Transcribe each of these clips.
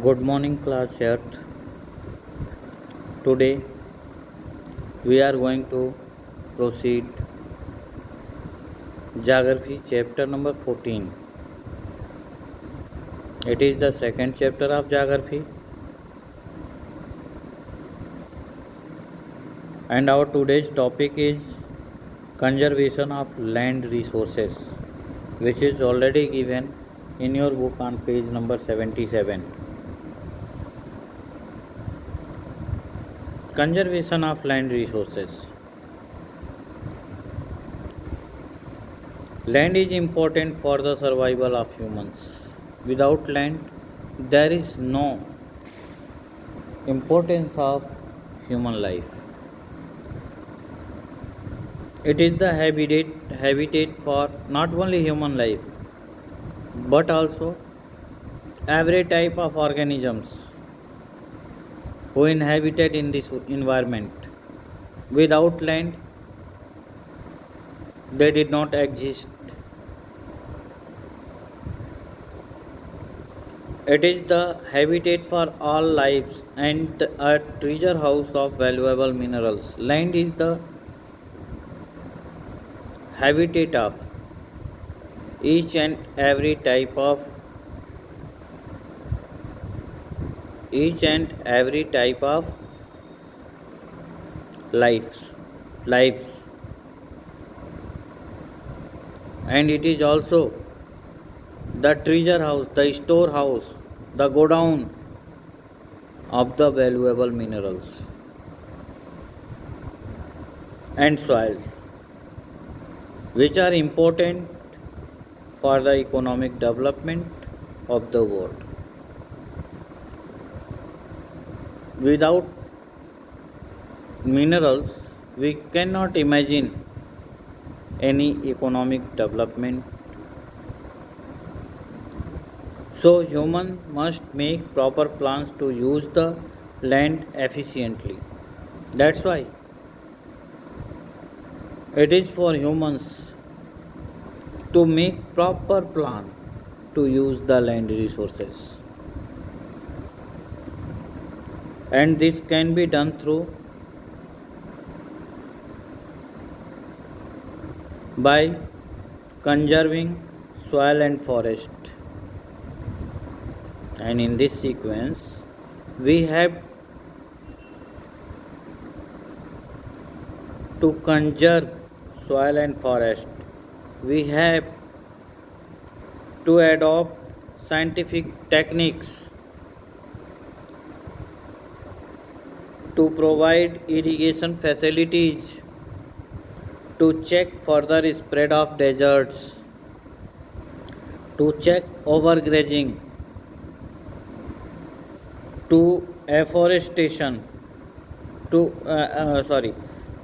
Good morning, class Earth. Today we are going to proceed Geography chapter number 14. It is the second chapter of Geography, and our today's topic is conservation of land resources, which is already given in your book on page number 77. Conservation of land resources. Land is important for the survival of humans. Without land, there is no importance of human life. It is the habitat for not only human life but also every type of organisms who inhabited in this environment. Without land, they did not exist. It is the habitat for all lives and a treasure house of valuable minerals. Land is the habitat of each and every type of each and every type of lives, and it is also the treasure house, the storehouse, the godown of the valuable minerals and soils, which are important for the economic development of the world. Without minerals, we cannot imagine any economic development. So, human must make proper plans to use the land efficiently. That's why it is for humans to make proper plan to use the land resources. And this can be done through by conserving soil and forest. And in this sequence, we have to conserve soil and forest. We have to adopt scientific techniques to provide irrigation facilities, to check further spread of deserts, to check overgrazing, to afforestation, to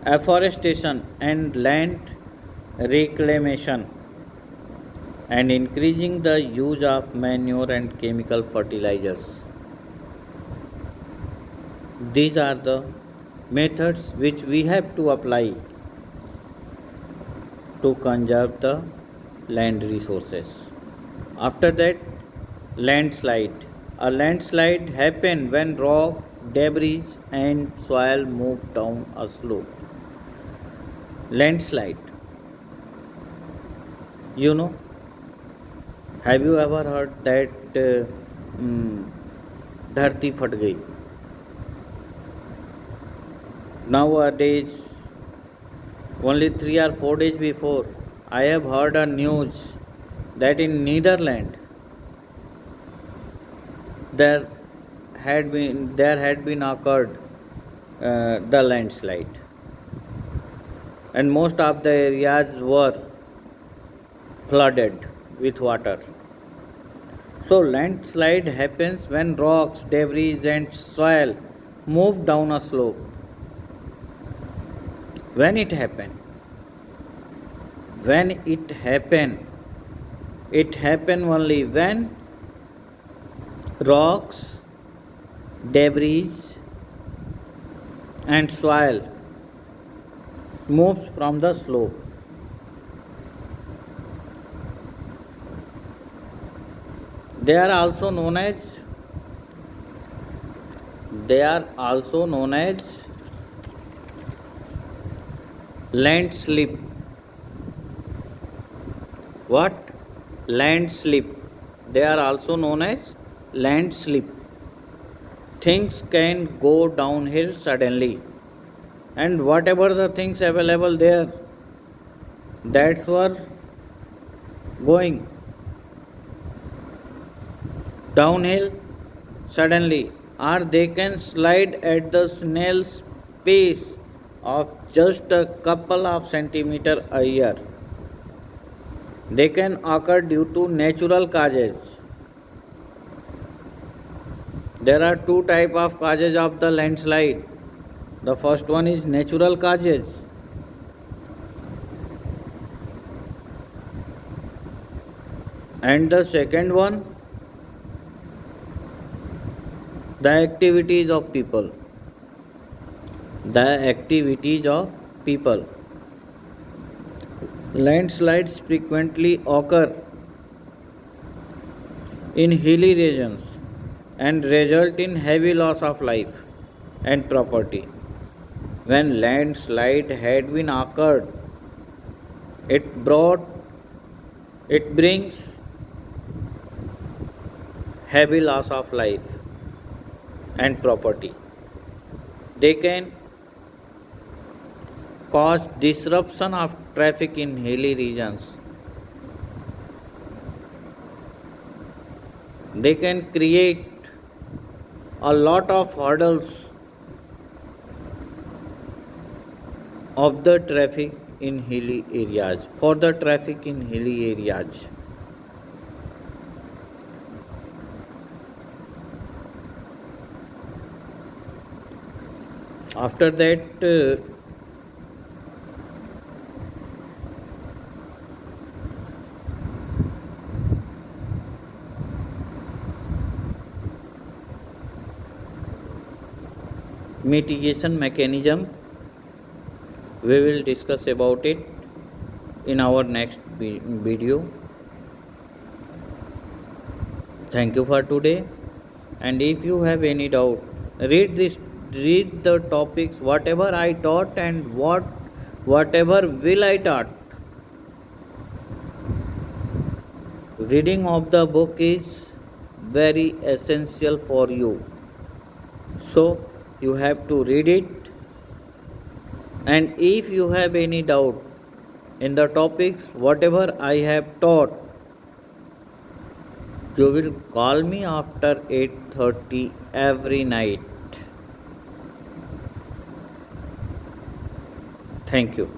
afforestation and land reclamation, and increasing the use of manure and chemical fertilizers. These are the methods which we have to apply to conserve the land resources. After that, landslide. A landslide happens when rock, debris and soil move down a slope. Landslide. You know, have you ever heard that धरती फट गई? Nowadays, only 3 or 4 days before, I have heard a news that in Netherlands there had been occurred the landslide, and most of the areas were flooded with water. So landslide happens when rocks, debris and soil move down a slope. When it happen, it happen only when rocks, debris and soil moves from the slope. They are also known as They are also known as landslip. What? Landslip. They are also known as landslip. Things can go downhill suddenly, and whatever the things available there, that's were going downhill suddenly, or they can slide at the snail's pace of just a couple of centimeters a year. They can occur due to natural causes. There are two type of causes of the landslide. The first one is natural causes, and the second one, the activities of people. The activities of people. Landslides frequently occur in hilly regions and result in heavy loss of life and property. When landslide had been occurred, it brought it brings heavy loss of life and property. They can cause disruption of traffic in hilly regions. They can create a lot of hurdles of the traffic in hilly areas, for the traffic in hilly areas. After that, mitigation mechanism, we will discuss about it in our next video. Thank you for today, and if you have any doubt, read the topics whatever I taught and whatever will I taught. Reading of the book is very essential for you, so you have to read it. And if you have any doubt in the topics whatever I have taught, you will call me after 8:30 every night. Thank you.